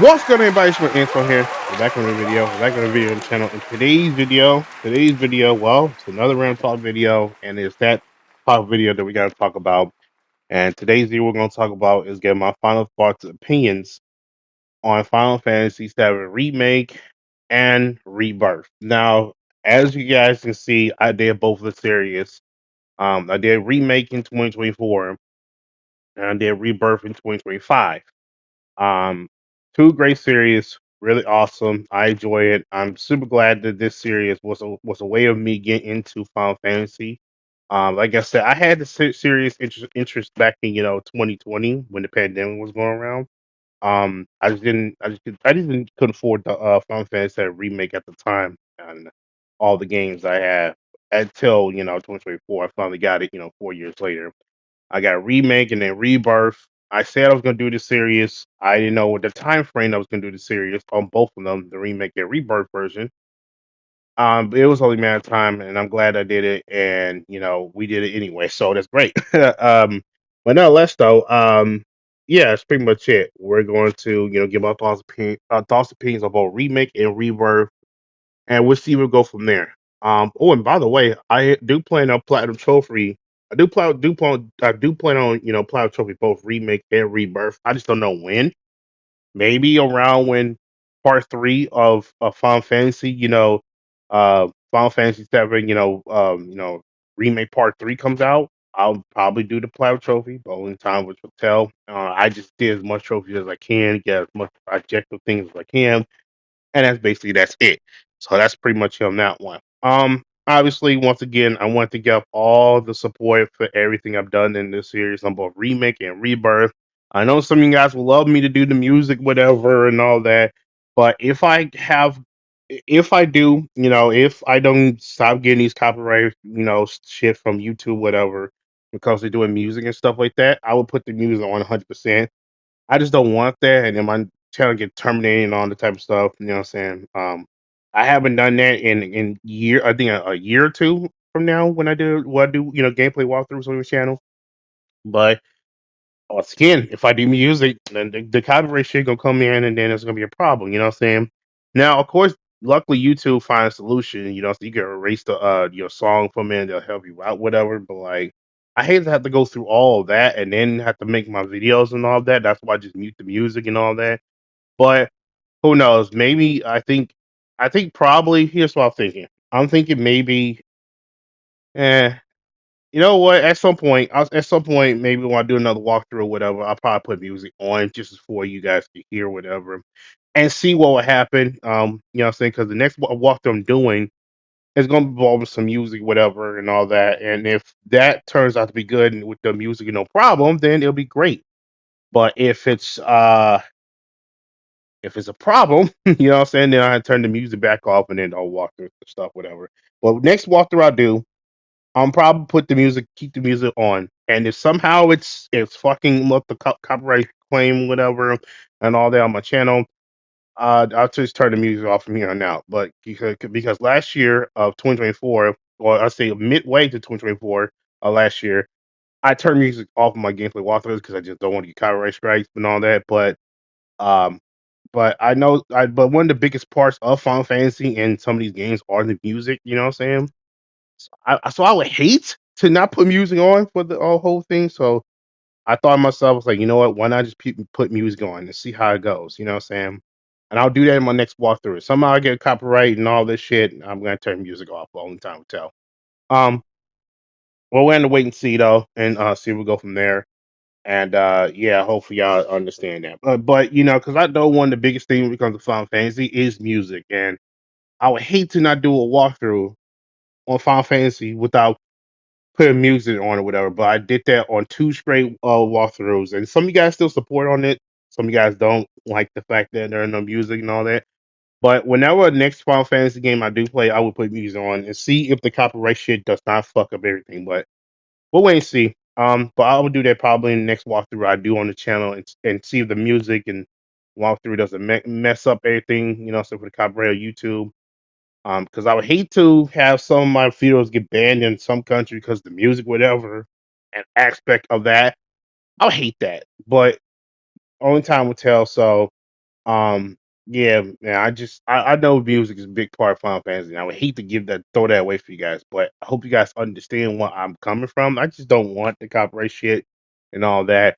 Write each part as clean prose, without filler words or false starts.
What's good, everybody? It's your Info here. We're back on the video. We're back on the video channel. And today's video, well, it's another Ram Talk video, and it's that talk video that we got to talk about. And today's video we're going to talk about is getting my final thoughts and opinions on Final Fantasy VII Remake and Rebirth. Now, as you guys can see, I did both of the series. I did Remake in 2024, and I did Rebirth in 2025. Um, Two great series, really awesome. I enjoy it. I'm super glad that this series was a way of me getting into Final Fantasy. Like I said, I had the serious interest back in 2020 when the pandemic was going around. I just didn't couldn't afford the Final Fantasy remake at the time and all the games I had until 2024. I finally got it 4 years later. I got Remake and then Rebirth. I said I was gonna do the series. I didn't know what the time frame I was gonna do the series on both of them, the Remake and Rebirth version. But it was only a matter of time, and I'm glad I did it. And we did it anyway, so that's great. But nonetheless, though, yeah, that's pretty much it. We're going to give our thoughts opinions about Remake and Rebirth, and we'll see where we go from there. Oh, and by the way, I do plan on platinum trophy. I do plan on platinum trophy both remake and rebirth. I just don't know when. Maybe around when part three of Final Fantasy, Final Fantasy Seven, remake part three comes out. I'll probably do the platinum trophy, but only time which will tell. I just did as much trophies as I can, get as much objective things as I can, and that's it. So that's pretty much on that one. Obviously, once again, I want to give all the support for everything I've done in this series on both remake and rebirth. I know some of you guys will love me to do the music, whatever, and all that. But if I do, if I don't stop getting these copyright, shit from YouTube, whatever, because they're doing music and stuff like that, I will put the music on 100%. I just don't want that, and then my channel get terminated and all the type of stuff. You know what I'm saying? I haven't done that in year. I think a year or two from now when I do gameplay walkthroughs on the channel. But once again, if I do music, then the copyright shit gonna come in, and then it's gonna be a problem. You know what I'm saying? Now, of course, luckily YouTube finds a solution. So you can erase the your song from it, and they'll help you out, whatever. But like, I hate to have to go through all of that and then have to make my videos and all that. That's why I just mute the music and all that. But who knows? Maybe I think probably here's what I'm thinking. I'm thinking maybe, eh, you know what? At some point, maybe when I do another walkthrough or whatever, I'll probably put music on just for you guys to hear whatever and see what will happen. You know what I'm saying? Because the next walkthrough I'm doing is going to involve some music, whatever, and all that. And if that turns out to be good and with the music, no problem, then it'll be great. But if it's a problem, you know what I'm saying, then I turn the music back off and then I'll walk through the stuff, whatever. But next walkthrough I do, I'm probably keep the music on, and if somehow it's fucking up the copyright claim, whatever, and all that on my channel, I'll just turn the music off from here on out. But because last year of 2024, or I say midway to 2024, last year, I turned music off of my gameplay walkthroughs because I just don't want to get copyright strikes and all that. Um, but I know, but one of the biggest parts of Final Fantasy and some of these games are the music. You know what I'm saying? So I would hate to not put music on for the whole thing. So I thought to myself, I was like, you know what? Why not just put music on and see how it goes? You know what I'm saying? And I'll do that in my next walkthrough. Somehow I get copyright and all this shit. I'm gonna turn music off. Only time will tell. Um, well, we're gonna wait and see though, and see where we go from there. And yeah, hopefully y'all understand that. But because I know one of the biggest things when it comes to Final Fantasy is music, and I would hate to not do a walkthrough on Final Fantasy without putting music on or whatever. But I did that on two straight walkthroughs, and some of you guys still support on it. Some of you guys don't like the fact that there are no music and all that. But whenever next Final Fantasy game I do play, I will put music on and see if the copyright shit does not fuck up everything. But we'll wait and see. But I will do that probably in the next walkthrough I do on the channel and see if the music and walkthrough doesn't mess up everything. So for the copyright of YouTube. Because I would hate to have some of my videos get banned in some country because the music, whatever, an aspect of that. I would hate that, but only time will tell. So Yeah, man, I know music is a big part of Final Fantasy. And I would hate to give that throw that away for you guys, but I hope you guys understand where I'm coming from. I just don't want the copyright shit and all that,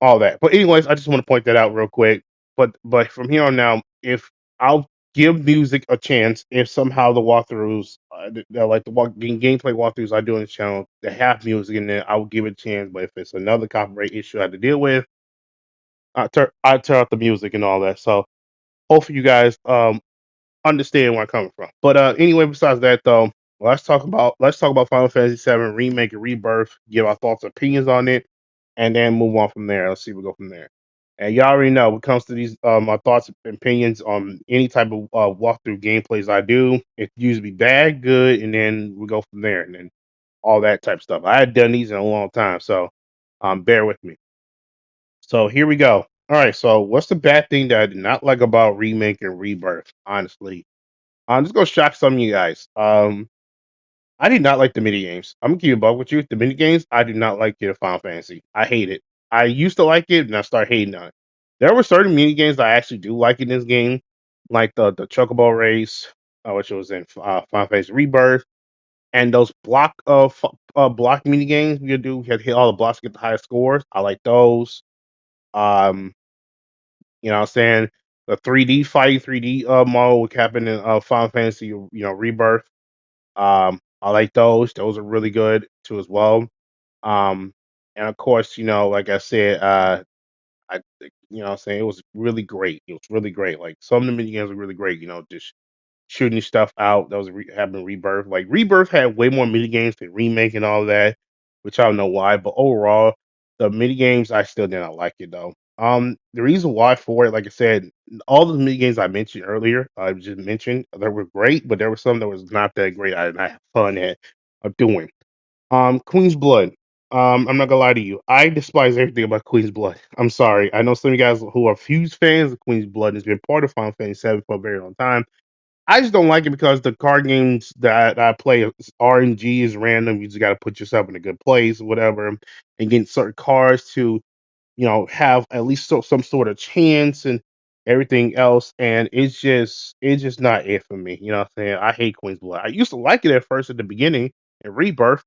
all that. But anyways, I just want to point that out real quick. But from here on now, if I'll give music a chance, if somehow the walkthroughs, like the gameplay walkthroughs I do on the channel, they have music in there, I will give it a chance. But if it's another copyright issue I have to deal with, I turn out the music and all that. So hopefully you guys understand where I'm coming from. But anyway, besides that though, let's talk about Final Fantasy VII Remake and Rebirth, give our thoughts and opinions on it, and then move on from there. Let's see, we'll go from there. And y'all already know when it comes to these my thoughts and opinions on any type of walkthrough gameplays I do, it usually bad, good, and then we go from there, and then all that type of stuff. I had done these in a long time, so bear with me. So here we go. All right, so what's the bad thing that I did not like about Remake and Rebirth? Honestly, I'm just gonna shock some of you guys. I did not like the mini games. I'm gonna keep it above with you. The mini games, I do not like it in Final Fantasy. I hate it. I used to like it, and I started hating on it. There were certain mini games I actually do like in this game, like the Chocobo race, which was in Final Fantasy Rebirth, and those block mini games we do. We had to hit all the blocks to get the highest scores. I like those. Um, you know what I'm saying? The 3D fighting 3D mode would happen in Final Fantasy, Rebirth. I like those. Those are really good too as well. Um, and of course, like I said, what I'm saying, it was really great. It was really great. Like some of the mini games were really great. Just shooting stuff out. That was happening Rebirth. Like Rebirth had way more mini games than Remake and all that, which I don't know why. But overall, the mini games I still did not like it though. The reason why for it, like I said, all the mini games I mentioned earlier, I just mentioned, they were great, but there were some that was not that great. I did not have fun at of doing. Queen's Blood. I'm not gonna lie to you. I despise everything about Queen's Blood. I'm sorry. I know some of you guys who are huge fans of Queen's Blood and has been part of Final Fantasy VII for a very long time. I just don't like it because the card games that I play RNG is random. You just got to put yourself in a good place, whatever, and get certain cards to have at least some sort of chance and everything else. And it's just not it for me. You know what I'm saying? I hate Queen's Blood. I used to like it at first at the beginning in Rebirth,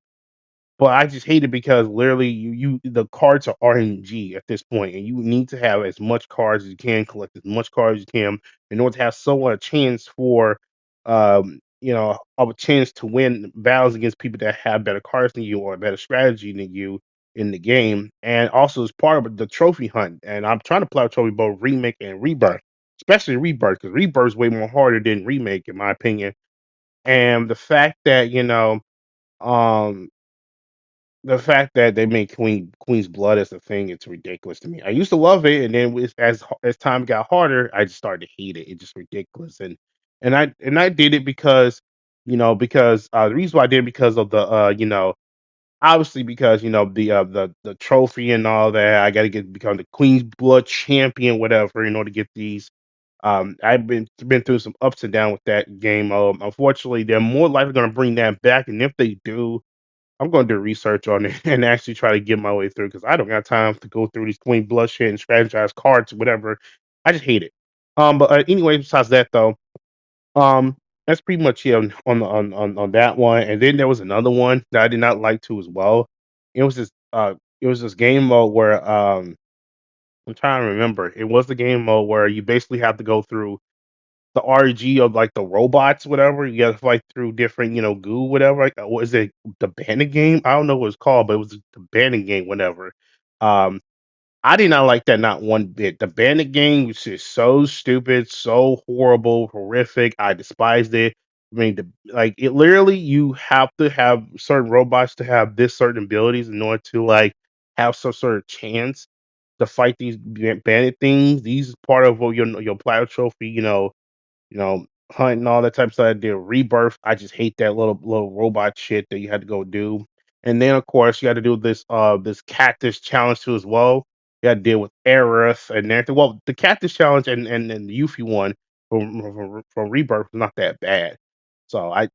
but I just hate it because literally the cards are RNG at this point, and you need to have as much cards as you can, collect as much cards as you can in order to have somewhat a chance for of a chance to win battles against people that have better cards than you or a better strategy than you in the game. And also as part of the trophy hunt. And I'm trying to play a trophy both remake and rebirth, especially rebirth, because rebirth is way more harder than remake in my opinion. And um the fact that they made Queen's Blood as a thing, it's ridiculous to me. I used to love it, and then as time got harder, I just started to hate it. It's just ridiculous, and I did it because the reason why I did it because of the obviously because the trophy and all that. I got to become the Queen's Blood champion, whatever, in order to get these. I've been through some ups and downs with that game. Unfortunately, they're more likely going to bring that back, and if they do, I'm going to do research on it and actually try to get my way through because I don't got time to go through these Queen Blood shit and strategize cards, whatever. I just hate it. But anyway, besides that though, um, that's pretty much it on that one. And then there was another one that I did not like too as well. It was this game mode where I'm trying to remember. It was the game mode where you basically have to go through the RG of like the robots, whatever. You got to fight through different, goo, whatever. Like, what is it? The bandit game? I don't know what it's called, but it was the bandit game, whatever. Um, I did not like that, not one bit. The bandit game was just so stupid, so horrible, horrific. I despised it. I mean, like it literally, you have to have certain robots to have this certain abilities in order to like have some sort of chance to fight these bandit things. These is part of your player trophy, you know, Hunt and all that type of stuff. I did Rebirth. I just hate that little robot shit that you had to go do. And then of course you had to do this cactus challenge too as well. You had to deal with Aerith and everything. Well, the cactus challenge and the Yuffie one from Rebirth was not that bad.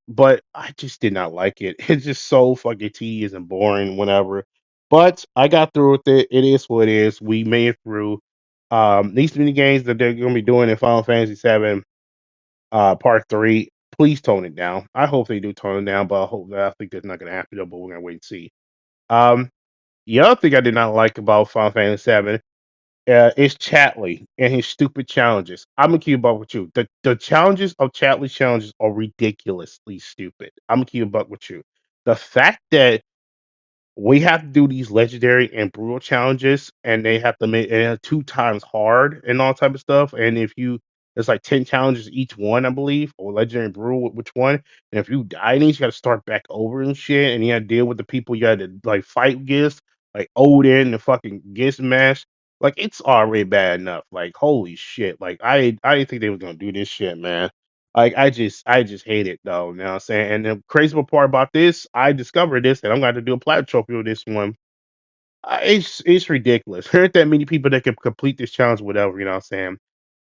But I just did not like it. It's just so fucking tedious and boring, whatever. But I got through with it. It is what it is. We made it through. These mini games that they're gonna be doing in Final Fantasy VII Part Three, please tone it down. I hope they do tone it down, but I think that's not gonna happen. Though, but we're gonna wait and see. Um, the other thing I did not like about Final Fantasy VII is Chatley and his stupid challenges. I'm gonna keep a buck with you. The challenges of Chatley's challenges are ridiculously stupid. I'm gonna keep a buck with you. The fact that we have to do these legendary and brutal challenges, and they have to make it 2 times hard and all type of stuff. And if you, it's like 10 challenges each one, I believe, or legendary and brutal, which one? And if you die in these, you got to start back over and shit, and you got to deal with the people you had to like fight against, like Odin and fucking Gizmash. Like it's already bad enough. Like holy shit. Like I didn't think they was gonna do this shit, man. Like I just hate it though. You know what I'm saying? And the crazy part about this, I discovered this, and I'm going to do a platinum trophy with this one. It's ridiculous. There aren't that many people that can complete this challenge, whatever. You know what I'm saying?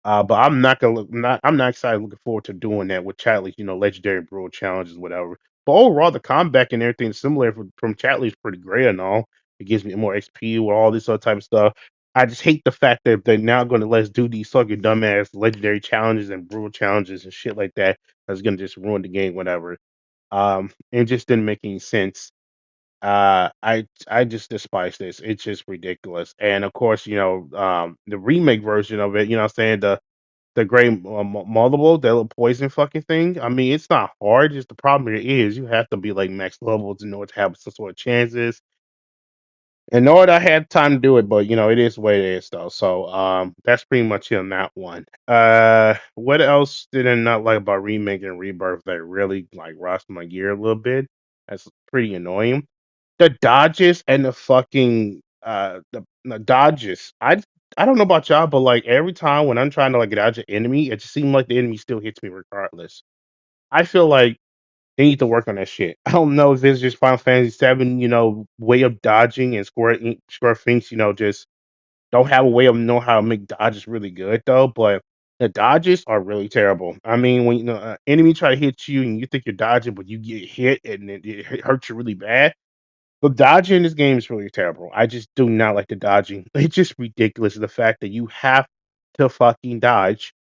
But I'm not gonna look. Not I'm not excited. Looking forward to doing that with Chatley's, legendary and brutal challenges, whatever. But overall, the combat and everything is similar from Chatley's pretty great and all. It gives me more XP with all this other type of stuff. I just hate the fact that they're now going to let us do these fucking dumbass legendary challenges and brutal challenges and shit like that. That's gonna just ruin the game, whatever. It just didn't make any sense. I just despise this. It's just ridiculous. And of course, the remake version of it. You know, what I'm saying the great multiple, that little poison fucking thing. I mean, it's not hard. Just the problem is you have to be like max level to know to have some sort of chances. And know that I had time to do it, but it is what it is though. So that's pretty much it on that one. What else did I not like about remake and rebirth that really like rocks my gear a little bit? That's pretty annoying. The dodges and the fucking the dodges. I don't know about y'all, but like every time when I'm trying to like dodge an enemy, it just seems like the enemy still hits me regardless. I feel like they need to work on that shit. I don't know if it's just Final Fantasy Seven, way of dodging and Square Things, just don't have a way of know how to make dodges really good though. But the dodges are really terrible. I mean, when enemy try to hit you and you think you're dodging, but you get hit and it hurts you really bad. The dodging in this game is really terrible. I just do not like the dodging. It's just ridiculous the fact that you have to fucking dodge,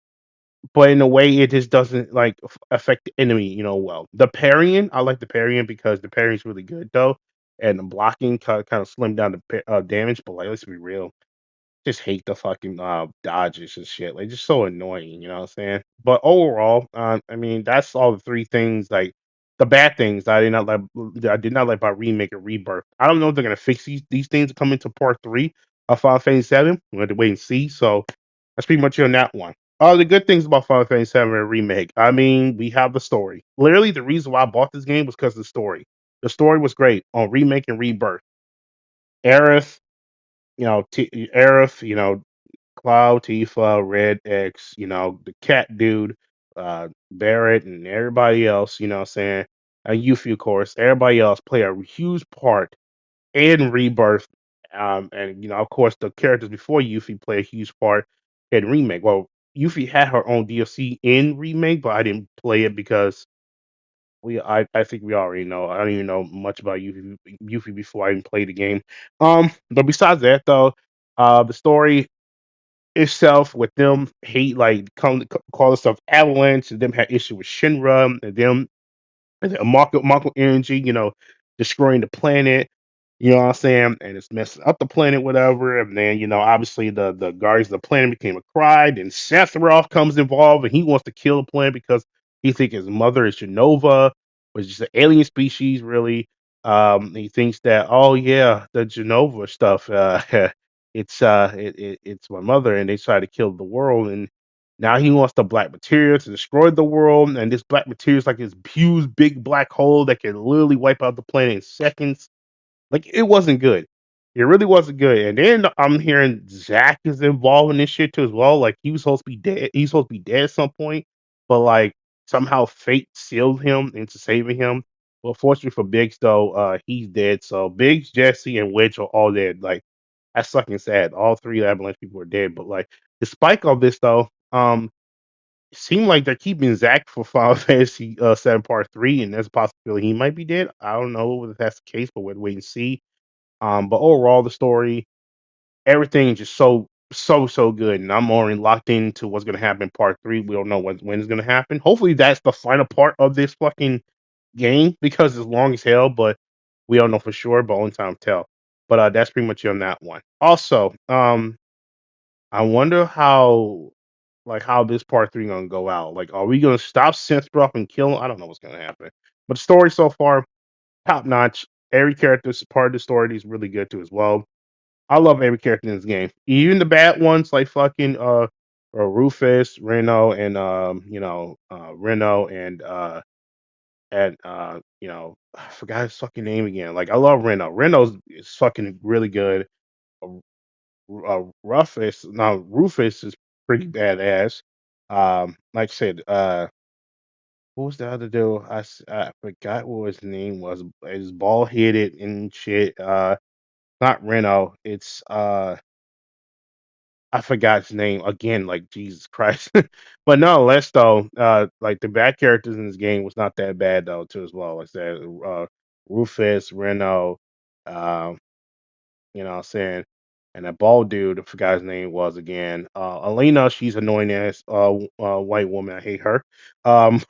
but in a way it just doesn't like affect the enemy, well. The parrying, I like the parrying because the parrying is really good though, and the blocking kind of slimmed down the damage. But like, let's be real, just hate the fucking dodges and shit. Like just so annoying, you know what I'm saying? But overall, I mean that's all the three things like the bad things I did not like about remake and rebirth. I don't know if they're gonna fix these things to come into part three of Final Fantasy Seven. We're gonna wait and see. So that's pretty much it on that one. All the good things about Final Fantasy Seven and remake. I mean, we have the story. Literally, the reason why I bought this game was because of the story. The story was great on remake and rebirth. Aerith, Aerith, Cloud, Tifa, Red X, the cat dude, Barrett, and everybody else, what I'm saying, and Yuffie, of course, everybody else play a huge part in Rebirth. And, of course, the characters before Yuffie play a huge part in Remake. Well, Yuffie had her own DLC in Remake, but I didn't play it because I think we already know. I don't even know much about Yuffie before I even played the game. But besides that, though, the story itself with them hate like call themselves Avalanche and them had issue with Shinra and them and then Marco energy, destroying the planet, you know what I'm saying? And it's messing up the planet, whatever. And then, obviously the guardians of the planet became a cry. Then Sephiroth comes involved and he wants to kill the planet because he thinks his mother is Genova, which is an alien species, really. He thinks that, oh yeah, the Genova stuff, it's my mother, and they try to kill the world, and now he wants the black material to destroy the world, and this black material is like this huge, big black hole that can literally wipe out the planet in seconds. Like it wasn't good. It really wasn't good. And then I'm hearing Zach is involved in this shit too as well. Like he was supposed to be dead. He's supposed to be dead at some point, but like somehow fate sealed him into saving him. Well, fortunately for Biggs though, he's dead. So Biggs, Jesse, and Wedge are all dead. Like that's fucking sad. All three Avalanche people are dead. But like, despite all this though, it seemed like they're keeping Zach for Final Fantasy Seven Part Three, and there's a possibility he might be dead. I don't know if that's the case, but we'll wait and see. But overall, the story, everything is just so so good, and I'm already locked into what's gonna happen in part three. We don't know when it's gonna happen. Hopefully, that's the final part of this fucking game because it's long as hell, but we don't know for sure. But only time will tell. But that's pretty much it on that one. Also, I wonder how this part three gonna go out. Like, are we gonna stop Synthrock and kill him? I don't know what's gonna happen. But the story so far, top notch. Every character's part of the story is really good too as well. I love every character in this game, even the bad ones like fucking Rufus, Reno, and Reno and I forgot his fucking name again. Like I love Reno. Reno's is fucking really good. Rufus is pretty badass. Like I said, what was the other dude? I forgot what his name was. He's bald headed and shit. Not Reno. It's I forgot his name again. Like Jesus Christ. But nonetheless, though, like the bad characters in this game was not that bad though, too as well. Like I said, Rufus, Reno, um, you know what I'm saying? And that bald dude, I forgot his name was again. Elena, she's annoying ass white woman. I hate her. Um,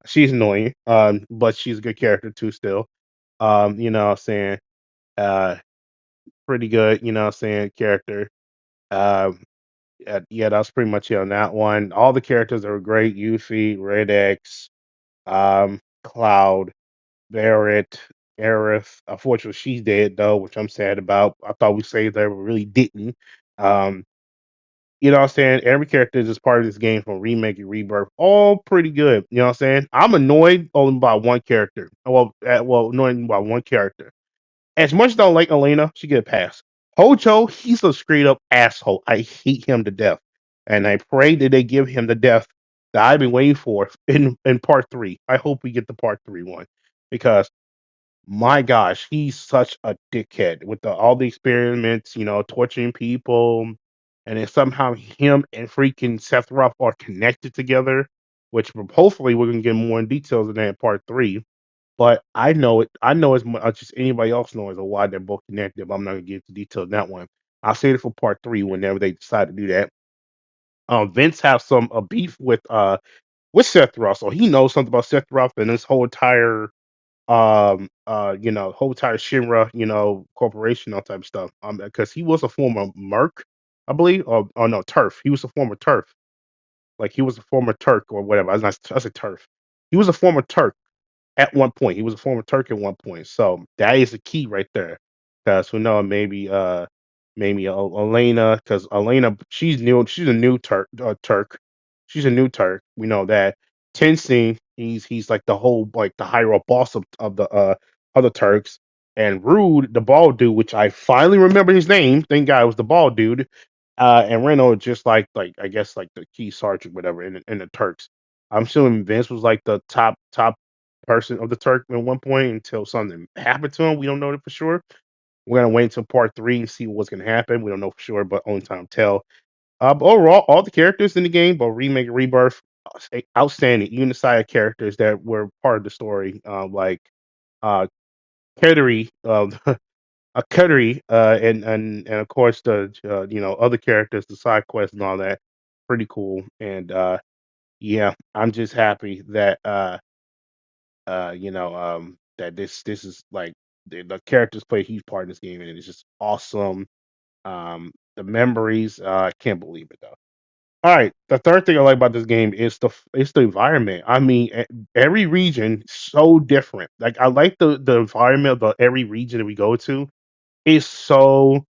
she's annoying. But she's a good character too still. You know what I'm saying? Uh, pretty good, you know what I'm saying, character. Um, yeah, that's pretty much it on that one. All the characters are great. Yuffie, Red X, Cloud, Barrett, Aerith. Unfortunately, she's dead though, which I'm sad about. I thought we saved her, but really didn't. Um, you know what I'm saying? Every character is just part of this game from Remake and Rebirth. All pretty good. You know what I'm saying? I'm annoyed only by one character. Annoyed by one character. As much as I don't like Elena, she get a pass. Hojo, he's a straight up asshole. I hate him to death. And I pray that they give him the death that I've been waiting for in part three. I hope we get the part three one. Because my gosh, he's such a dickhead with all the experiments, torturing people, and then somehow him and freaking Sephiroth are connected together, which hopefully we're gonna get more in details of that in part three. But I know it. I know as much as anybody else knows of why they're both connected. But I'm not gonna get into detail on that one. I'll save it for part three whenever they decide to do that. Vince has some beef with Seth Russell. He knows something about Seth Russell and this whole entire whole entire Shinra, corporation, all type of stuff. Because he was a former Merc, I believe, or no Turf. He was a former Turf. Like he was a former Turk or whatever. I said Turf. He was a former Turk at one point. He was a former Turk at one point. So that is the key right there. Because who knows, maybe Elena, because Elena, she's new. She's a new Turk. She's a new Turk. We know that. Tenzin, he's like the whole like the higher boss of the other Turks. And Rude, the bald dude, which I finally remember his name. Thank God it was the bald dude. And Reno just like I guess like the key sergeant, whatever, in the Turks. I'm assuming Vince was like the top person of the Turk at one point until something happened to him. We don't know that for sure. We're gonna wait until part three and see what's gonna happen. We don't know for sure, but only time will tell. But overall, all the characters in the game, both remake and rebirth, outstanding. Even the side characters that were part of the story, like uh, Kettering, and of course the other characters, the side quests and all that. Pretty cool. And yeah, I'm just happy that that this is like the characters play a huge part in this game, and it's just awesome. The memories, I can't believe it though. All right, the third thing I like about this game is the environment. I mean, every region so different. Like I like the environment of every region that we go to is so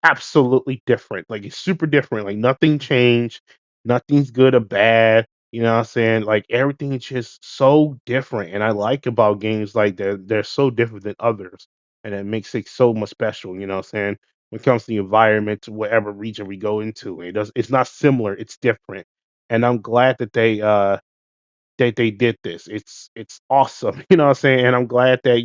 absolutely different. Like it's super different. Like nothing changed. Nothing's good or bad. You know what I'm saying? Like everything's just so different. And I like about games like they're so different than others. And it makes it so much special, you know what I'm saying? When it comes to the environment to whatever region we go into. It's not similar, it's different. And I'm glad that they did this. It's awesome. You know what I'm saying? And I'm glad that,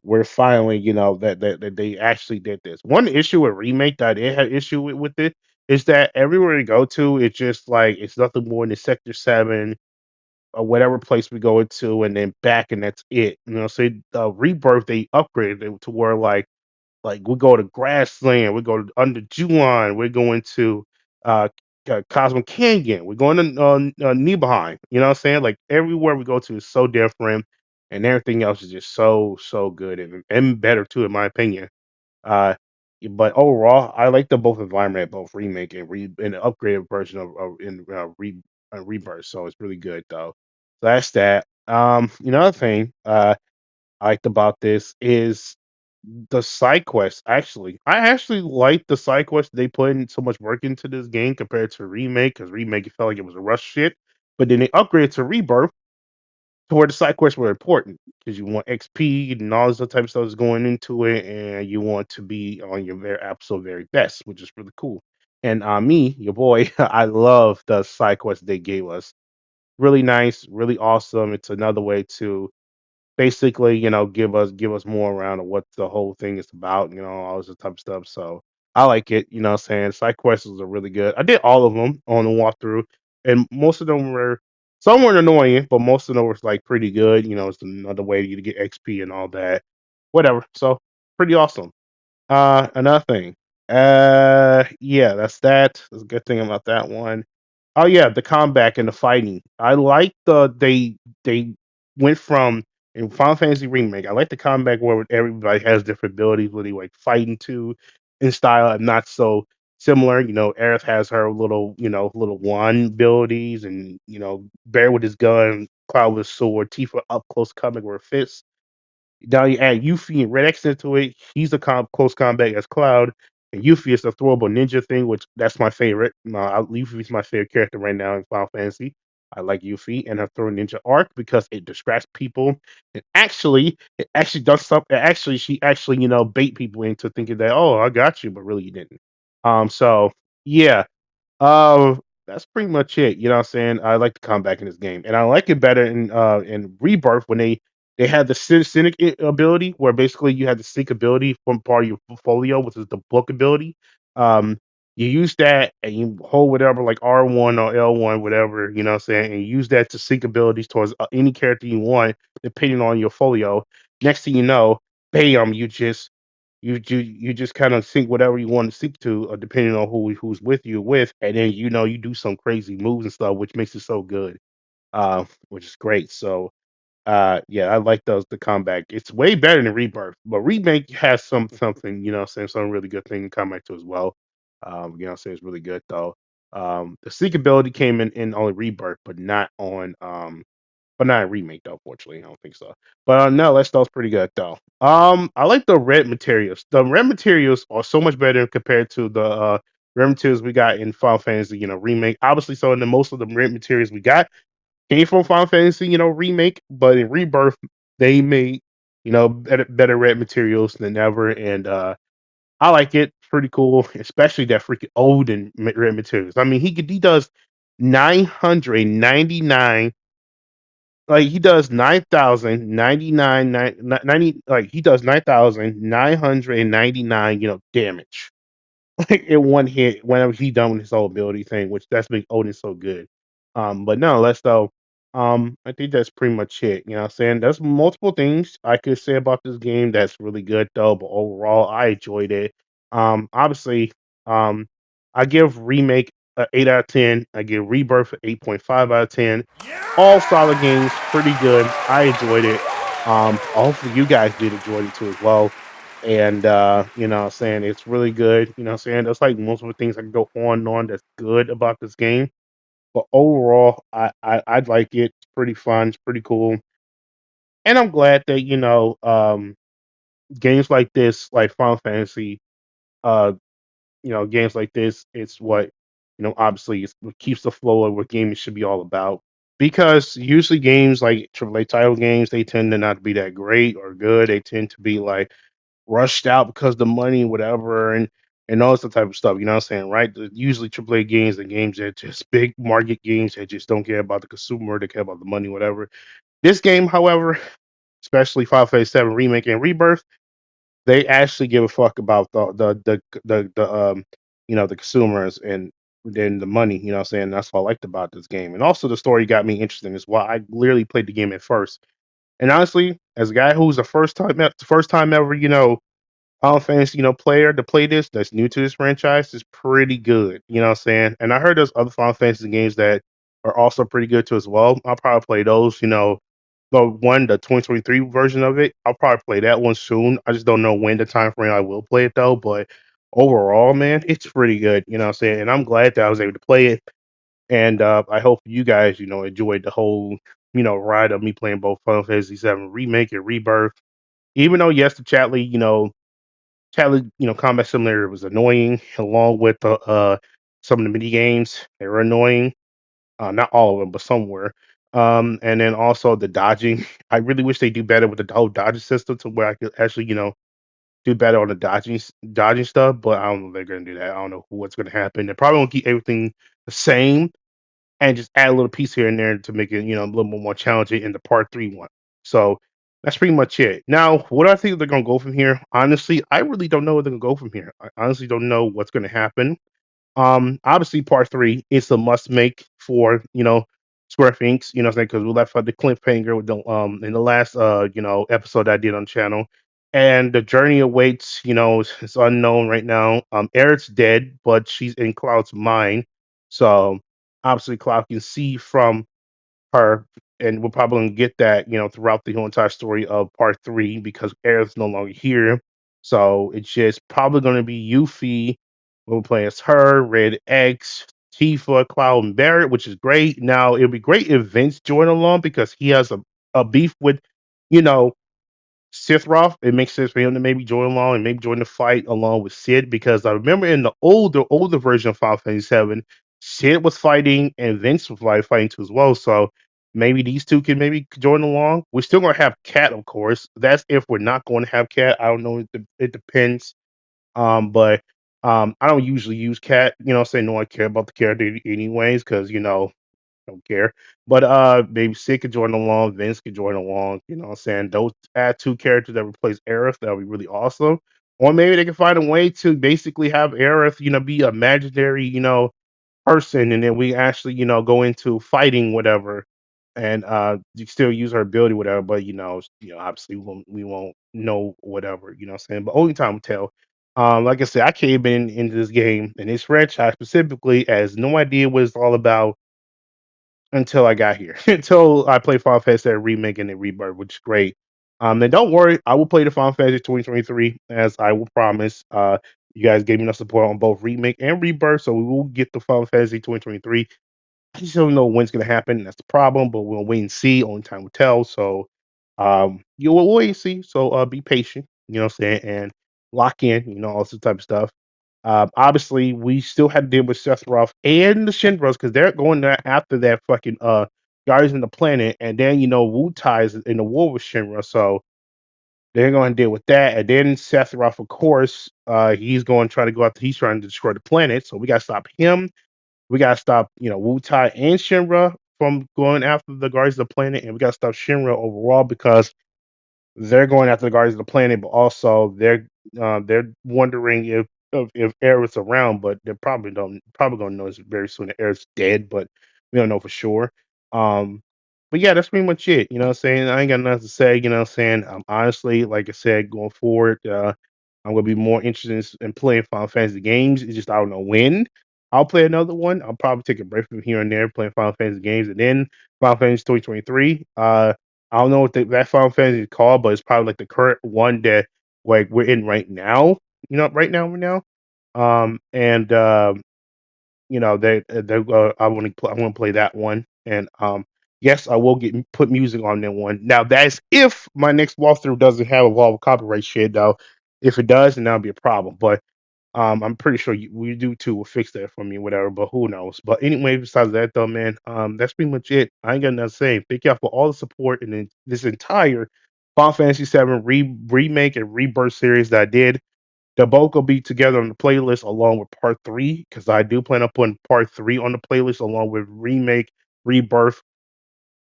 we're finally that they actually did this. One issue with remake that I had issue with it is that everywhere we go to, it's just like it's nothing more than Sector 7 or whatever place we go into, and then back, and that's it. So Rebirth they upgraded it to where like Like we go to Grassland, we go to under Juon, we're going to uh, Cosmo Canyon, we're going to Nibelheim. You know what I'm saying? Like everywhere we go to is so different, and everything else is just so good and better too, in my opinion. Uh, but overall, I like the both environment, both remake and the upgraded version of Rebirth. So it's really good though. So that's that. Another thing I liked about this is the side quests. Actually, I actually like the side quests. They put in so much work into this game compared to remake, because remake it felt like it was a rush shit. But then they upgraded to Rebirth to where the side quests were important, because you want XP and all this other type of stuff is going into it, and you want to be on your very absolute very best, which is really cool. And me, your boy, I love the side quests they gave us. Really nice, really awesome. It's another way to basically, give us more around of what the whole thing is about, all this type of stuff. So I like it, what I'm saying. Side quests are really good. I did all of them on the walkthrough, and most of them were some were annoying, but most of them were like pretty good. It's another way to get XP and all that. Whatever. So pretty awesome. Another thing. Yeah, that's that. That's a good thing about that one. Oh yeah, the combat and the fighting. I like they went from in Final Fantasy Remake. I like the combat where everybody has different abilities, where they like fighting too in style and not so similar. Aerith has her little wand abilities, and Bear with his gun, Cloud with his sword, Tifa up close coming with her fists. Now you add Yuffie and Red X into it. He's a close combat as Cloud, and Yuffie is the throwable ninja thing, which that's my favorite. Yuffie's my favorite character right now in Final Fantasy. I like Yuffie and her throw ninja arc because it distracts people. And it actually does something. Actually, she actually bait people into thinking that, oh, I got you, but really you didn't. So yeah, that's pretty much it. You know what I'm saying? I like the comeback in this game, and I like it better in Rebirth when they had the Cynic ability, where basically you had the sync ability from part of your portfolio, which is the book ability. Um, you use that and you hold whatever like R1 or L1, whatever, you know what I'm saying, and you use that to sync abilities towards any character you want, depending on your folio. Next thing you know, bam, you just kind of sync whatever you want to sync to, depending on who's with you with, and then you do some crazy moves and stuff, which makes it so good, which is great. So yeah, I like the comeback. It's way better than Rebirth, but Remake has something, what I'm saying, some really good thing in comeback too as well. I'm saying, it's really good though. The sync ability came in only Rebirth, but not a remake though, fortunately. I don't think so. But no, that stuff's pretty good though. I like the red materials. The red materials are so much better compared to the red materials we got in Final Fantasy, remake. Obviously, so in the most of the red materials we got came from Final Fantasy, remake, but in Rebirth they made better red materials than ever, and I like it. Pretty cool, especially that freaking Odin red materials. I mean, he does 999, like he does 9,099 90, like he does 9,999 damage like in one hit whenever he done with his whole ability thing, which that's make Odin so good. But nonetheless though, I think that's pretty much it. You know what I'm saying? There's multiple things I could say about this game that's really good though, but overall I enjoyed it. Obviously, um I give Remake a 8 out of 10. I give Rebirth a 8.5 out of 10. All solid games, pretty good. I enjoyed it. Hopefully you guys did enjoy it too as well. And what I'm saying, it's really good. You know what I'm saying? There's like multiple things I can go on and on that's good about this game. But overall, I like it. It's pretty fun, it's pretty cool. And I'm glad that, games like this, like Final Fantasy, uh, games like this, it's what, obviously it's what keeps the flow of what gaming should be all about. Because usually games like AAA title games, they tend to not be that great or good. They tend to be like rushed out because the money, whatever, and all that type of stuff. You know what I'm saying, right? Usually AAA games, the games that just big market games that just don't care about the consumer, they care about the money, whatever. This game, however, especially Final Fantasy 7 Remake and Rebirth, they actually give a fuck about the consumers and then the money. You know what I'm saying? That's what I liked about this game, and also the story got me interested as well. I literally played the game at first, and honestly, as a guy who's the first time ever, Final Fantasy, player to play this that's new to this franchise is pretty good. You know what I'm saying? And I heard there's other Final Fantasy games that are also pretty good too as well. I'll probably play those. The 2023 version of it. I'll probably play that one soon. I just don't know when the time frame I will play it though. But overall, man, it's pretty good. You know what I'm saying? And I'm glad that I was able to play it. And I hope you guys, enjoyed the whole, ride of me playing both Final Fantasy 7 Remake and Rebirth. Even though yes, the Chatly, combat simulator was annoying, along with some of the mini games. They were annoying. Not all of them, but some were. And then also the dodging. I really wish they do better with the whole dodging system to where I could actually, do better on the dodging stuff. But I don't know if they're gonna do that. I don't know what's gonna happen. They're probably gonna keep everything the same and just add a little piece here and there to make it, a little bit more challenging in the part three one. So that's pretty much it. Now, what I think they're gonna go from here, honestly, I really don't know where they're gonna go from here. I honestly don't know what's gonna happen. Obviously, part three is a must make for Square Enix. You know, what I'm saying, because we left out the cliffhanger with the in the last episode I did on the channel, and the journey awaits. It's unknown right now. Aerith's dead, but she's in Cloud's mind, so obviously Cloud can see from her, and we're probably gonna get that, throughout the whole entire story of part three because Aerith's no longer here. So it's just probably gonna be Yuffie. We'll play as her, Red X, Tifa, Cloud, and Barrett, which is great. Now it'll be great if Vince joined along because he has a beef with, you know, Sithroth. It makes sense for him to maybe join along and maybe join the fight along with Sid because I remember in the older version of Final Fantasy VII, Sid was fighting and Vince was fighting too as well. So maybe these two can maybe join along. We're still gonna have Cat, of course. That's if we're not going to have Cat. I don't know. It depends. But I don't usually use Cat. Say no, I care about the character anyways because don't care. But maybe Sid could join along, Vince could join along, what I'm saying? Those add two characters that replace Aerith, that would be really awesome. Or maybe they can find a way to basically have Aerith, be a imaginary, person, and then we actually, go into fighting whatever, and you still use her ability, whatever. But obviously we won't know whatever, what I'm saying. But only time will tell. Like I said, I came into this game and this franchise specifically as no idea what it's all about until I got here. Until I played Final Fantasy Remake and then Rebirth, which is great. Then don't worry, I will play the Final Fantasy 2023 as I will promise. You guys gave me enough support on both Remake and Rebirth, so we will get the Final Fantasy 2023. I just don't know when it's gonna happen. That's the problem, but we'll wait and see. Only time will tell. So you will wait and see. So be patient, what I'm saying, and lock in, all this type of stuff. Obviously, we still had to deal with Seth Roth and the Shinras because they're going there after that fucking Guardians of the Planet, and then Wu Tai's in the war with Shinra, so they're going to deal with that. And then Seth Roth, of course, he's going to try to go after. He's trying to destroy the planet, so we got to stop him. We got to stop, Wu Tai and Shinra from going after the Guardians of the Planet, and we got to stop Shinra overall because they're going after the Guardians of the Planet, but also they're wondering if Aerith's around, but they probably gonna know very soon that Aerith's dead, but we don't know for sure. Um, but yeah, that's pretty much it. You know what I'm saying? I ain't got nothing to say. You know what I'm saying? Honestly, like I said, going forward, I'm gonna be more interested in playing Final Fantasy games. It's just I don't know when. I'll play another one. I'll probably take a break from here and there playing Final Fantasy games, and then Final Fantasy 2023. I don't know what that Final Fantasy is called, but it's probably like the current one that like we're in right now. Right now. And I want to play that one, and yes, I will put music on that one. Now that's if my next walkthrough doesn't have a lot of copyright shit, though. If it does, then that'll be a problem. But I'm pretty sure we do too. Will fix that for me, whatever. But who knows? But anyway, besides that, though, man, that's pretty much it. I ain't got nothing to say. Thank y'all for all the support in this entire Final Fantasy VII remake and rebirth series that I did. The bulk will be together on the playlist along with part three because I do plan on putting part three on the playlist along with remake, rebirth,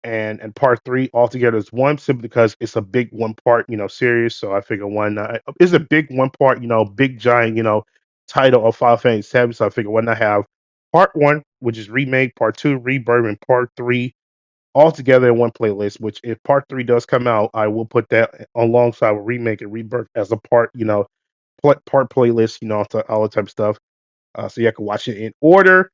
and part three all together as one simply because it's a big one part series. So I figure why not? It's a big one part, big giant title of Final Fantasy VII. So I figure why not have part one, which is remake, part two, rebirth, and part three all together in one playlist. Which if part three does come out, I will put that alongside with remake and rebirth as a part part playlist, all that type of stuff. So you can watch it in order,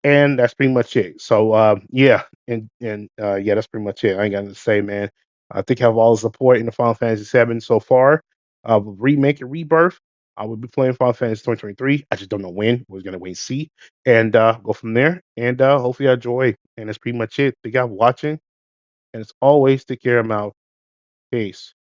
and that's pretty much it. So yeah, and yeah, that's pretty much it. I ain't got nothing to say, man. I think I have all the support in the Final Fantasy 7 so far. Remake and Rebirth. I will be playing Final Fantasy 2023. I just don't know when. We're gonna wait and see, and go from there. And hopefully, I enjoy. And that's pretty much it. Thank you guys for watching. And as always, take care of my peace.